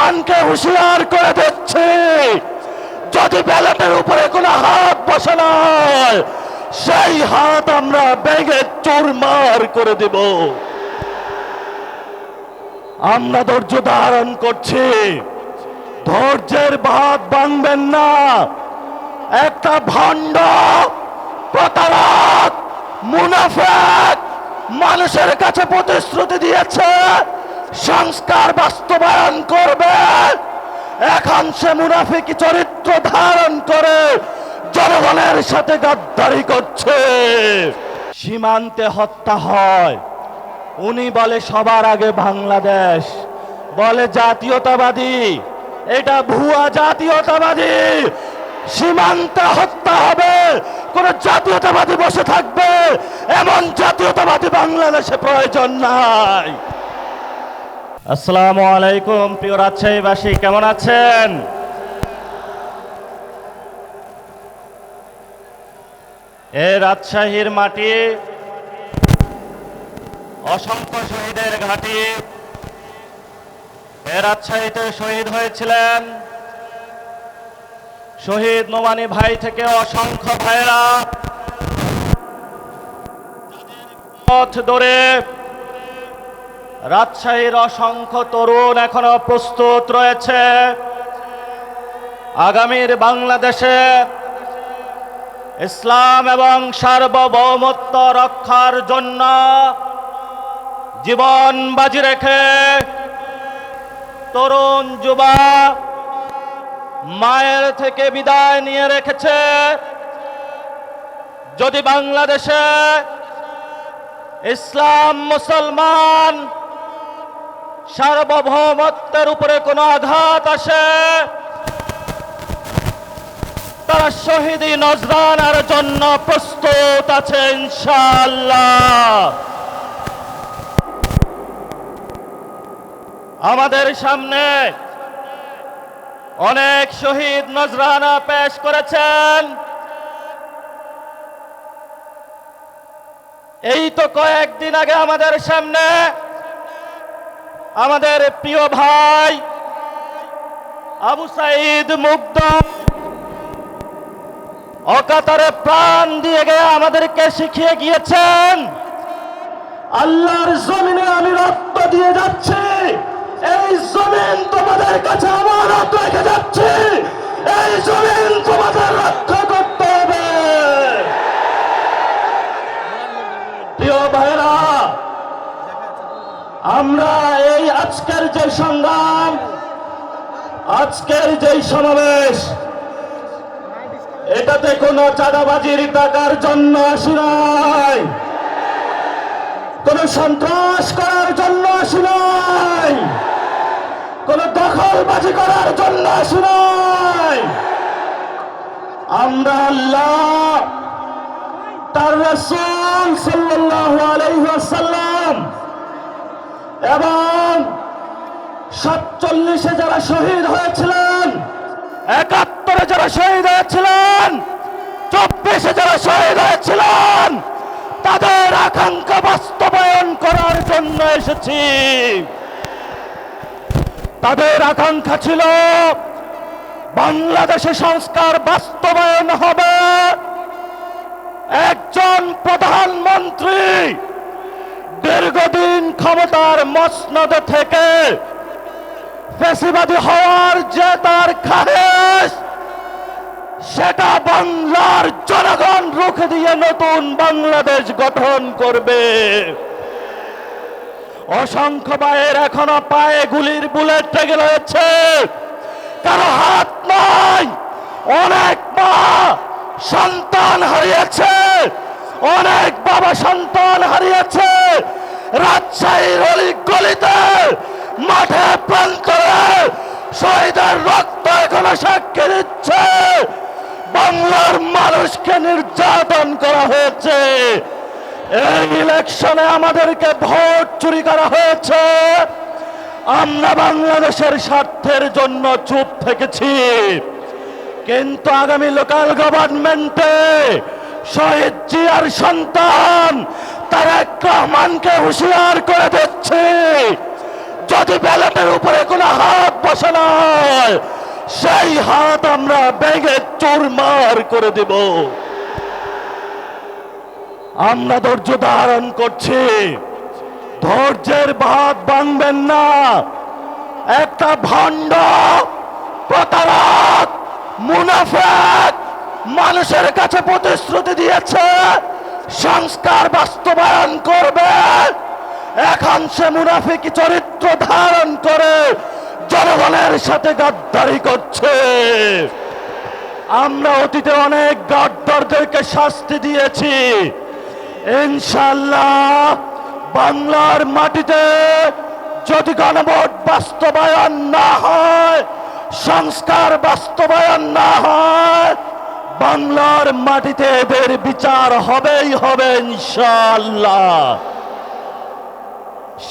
রহমানকে হুঁশিয়ার করে দিচ্ছি, যদি ব্যালটের উপরে কোনো হাত বসে নাই, সেই হাত আমরা ভেঙে চুরমার করে দেব। আমরা ধৈর্য ধারণ করছি, ধৈর্যের বাঁধ ভাঙবেন না। একটা ভণ্ড, প্রতারক, মুনাফিক মানুষের কাছে প্রতিশ্রুতি দিয়েছে সংস্কার বাস্তবায়ন করবে। এখন সে মুনাফিক চরিত্র ধারণ করে জনগণের সাথে গাদ্দারি করছে। সীমান্তে হত্যা হয়, উনি বলে সবার আগে বাংলাদেশ, বলে জাতীয়তাবাদী, এটা ভুয়া জাতীয়তাবাদী। সীমান্তে হত্যা হবে, কোন জাতীয়তাবাদী বসে থাকবে এমন জাতীয়তাবাদী বাংলাদেশে প্রয়োজন নাই। আসসালামু আলাইকুম প্রিয় রাজশাহীবাসী, কেমন আছেন? এই রাজশাহীর মাটি অসংখ্য শহীদের ঘাঁটি। এ রাজশাহীতে শহীদ হয়েছিলেন শহীদ নোমানী ভাই থেকে অসংখ্য ভাইরা পথ ধরে রাজশাহীর অসংখ্য তরুণ এখনো প্রস্তুত রয়েছে আগামীর বাংলাদেশে ইসলাম এবং সার্বভৌমত্ব রক্ষার জন্য জীবন বাজি রেখে তরুণ যুবা মায়ের থেকে বিদায় নিয়ে রেখেছে। যদি বাংলাদেশে ইসলাম মুসলমান সার্বভৌমত্বের উপরে কোনো আঘাত আসে, তারা শহীদি নজরানার জন্য প্রস্তুত আছে ইনশাআল্লাহ। আমাদের সামনে অনেক শহীদ নজরানা পেশ করেছেন। এই তো কয়েকদিন আগে আমাদের সামনে আমাদের প্রিয় ভাই আবু সাঈদ মুগ্ধ অকাতরে প্রাণ দিয়ে গিয়ে আমাদেরকে শিখিয়ে গিয়েছেন, আল্লাহর জমিনে আমি রক্ত দিয়ে যাচ্ছি, এই জমিন তোমাদের কাছে আমানত রেখে যাচ্ছি, এই জমিন তোমাদের রক্ষা করতে হবে। প্রিয় ভাইরা, আমরা এই আজকের যে সংগ্রাম, আজকের যে সমাবেশ, এটাতে কোনো চাঁদাবাজির টাকার জন্য আসি নাই, কোন সন্ত্রাস করার জন্য আসি নাই, কোন দখলবাজি করার জন্য আসি নাই। আমরা আল্লাহ, তার রাসূল সাল্লাল্লাহু আলাইহি ওয়াসাল্লাম এবং 47-এ যারা শহীদ হয়েছিলেন, 71-এ যারা শহীদ হয়েছিলেন, 24-এ যারা শহীদ হয়েছিলেন, তাদের আকাঙ্ক্ষা বাস্তবায়ন করার জন্য এসেছি। তাদের আকাঙ্ক্ষা ছিল বাংলাদেশে সংস্কার বাস্তবায়ন হবে, একজন প্রধানমন্ত্রী দীর্ঘদিন ক্ষমতার মসনদে থেকে ফ্যাসিবাদী হওয়ার যে তার খায়েশ, সেটা বাংলার জনগণ রুখে দিয়ে নতুন বাংলাদেশ গঠন করবে। অসংখ্য ভাইয়ের এখনো পায়ে গুলির বুলেট লেগে রয়েছে, কারো হাত নাই। অনেক মা সন্তান হারিয়েছে, অনেক বাবা সন্তান হারিয়েছে। রাজশাহীর অলি গলিতে, মাঠে প্রান্তরে শহীদের রক্ত এখনো সাক্ষী দিচ্ছে বাংলার মানুষকে নির্যাতন করা হয়েছে। এই ইলেকশনে আমাদেরকে ভোট চুরি করা হয়েছে। আমরা বাংলাদেশের স্বার্থের জন্য চুপ থেকেছি, কিন্তু আগামী লোকাল গভর্নমেন্টে শহীদ জিয়ার সন্তান তারেক রহমানকে হুঁশিয়ার করে দিচ্ছে, যদি ব্যালটের উপরে কোনো হাত বসে না, হয় সেই হাত আমরা ভেঙে চুরমার করে দেব। আমরা ধৈর্য ধারণ করছি, ধৈর্যের বাঁধ ভাঙবেন না। একটা ভণ্ড প্রতারক মুনাফিক মানুষের কাছে প্রতিশ্রুতি দিয়েছে সংস্কার বাস্তবায়ন করবে, এখন সে মুনাফিকি চরিত্র ধারণ করে জনগণের সাথে গাদ্দারি করছে। আমরা অতীতে অনেক গাদ্দারদেরকে শাস্তি দিয়েছি। ইনশাআল্লাহ বাংলার মাটিতে যদি গণভোট বাস্তবায়ন না হয়, সংস্কার বাস্তবায়ন না হয়, বাংলার মাটিতে এদের বিচার হবেই হবে ইনশাআল্লাহ।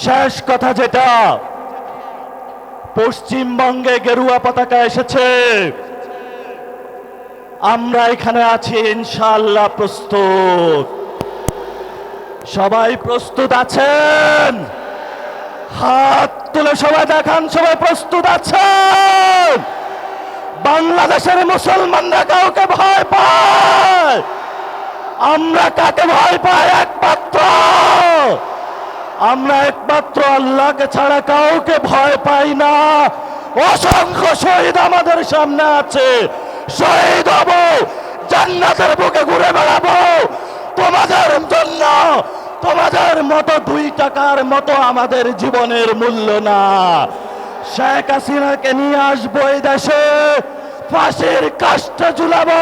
শেষ কথা যেটা, পশ্চিমবঙ্গে গেরুয়া পতাকা এসেছে, আমরা এখানে আছি ইনশাআল্লাহ প্রস্তুত। সবাই প্রস্তুত আছেন? হাত তুলে সবাই দেখান, সবাই প্রস্তুত আছেন? বাংলাদেশের মুসলমানরা কাউকে ভয় পায়? আমরা কাকে ভয় পাই? আমরা একমাত্র আল্লাহকে ছাড়া কাউকে ভয় পাই না। অসংখ্য শহীদ আমাদের সামনে আছে, শহীদ হব, জান্নাতের বুকে ঘুরে বেড়াবো তোমাদের জন্য। তোমাদের মতো 2 টাকার মতো আমাদের জীবনের মূল্য না। শেখ হাসিনাকে নিয়ে আসবো এই দেশে, ফাঁসির কাস্টে ঝুলাবো।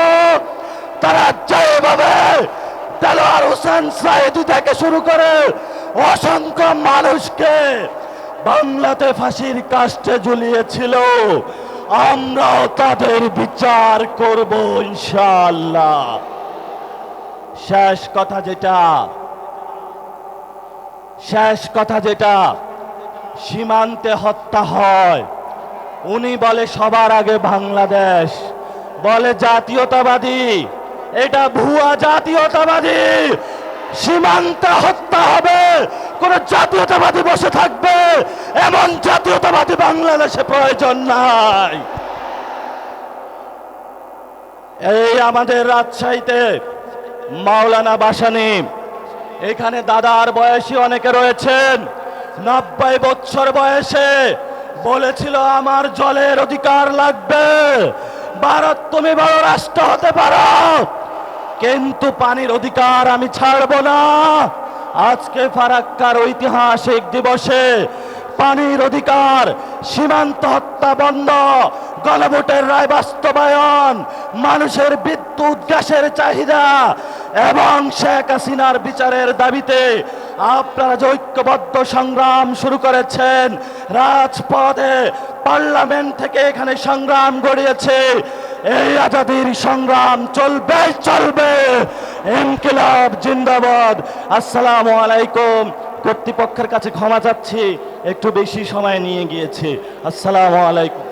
তারা যেভাবে দেলোয়ার হোসেন সাইদি থেকে শুরু করে অসংখ্য মানুষকে বাংলাতে ফাঁসির কাস্টে ঝুলিয়েছিল, আমরাও তাদের বিচার করব ইনশাআল্লাহ। শেষ কথা যেটা সীমান্তে হত্যা হয়, উনি বলে সবার আগে বাংলাদেশ, বলে জাতীয়তাবাদী, এটা ভুয়া জাতীয়তাবাদী। সীমান্তে হত্যা হবে, কোন জাতীয়তাবাদী বসে থাকবে এমন জাতীয়তাবাদী বাংলাদেশে প্রয়োজন নাই। এই আমাদের রাজশাহীতে মাওলানা ভাসানী, এখানে দাদার বয়সী অনেকে রয়েছেন, 90 বছর বয়সে বলেছিল আমার জলের অধিকার লাগবে, ভারত তুমি বড় রাষ্ট্র হতে পারো কিন্তু পানির অধিকার আমি ছাড়বো না। আজকে ফারাক্কার ঐতিহাসিক দিবসে পানির অধিকার, সীমান্ত হত্যা বন্ধ, গণভোটের রায় বাস্তবায়ন, মানুষের বিদ্যুৎ গ্যাসের চাহিদা এবং শেখ হাসিনার বিচারের দাবিতে আপনারা যে ঐক্যবদ্ধ সংগ্রাম শুরু করেছেন, রাজপথে পার্লামেন্ট থেকে এখানে সংগ্রাম গড়িয়েছে, এই আজাদির সংগ্রাম চলবে। ইনকিলাব জিন্দাবাদ। আসসালামু আলাইকুম। কর্তৃপক্ষের কাছে ক্ষমা চাচ্ছি, একটু বেশি সময় নিয়ে গিয়েছি। আসসালামু আলাইকুম।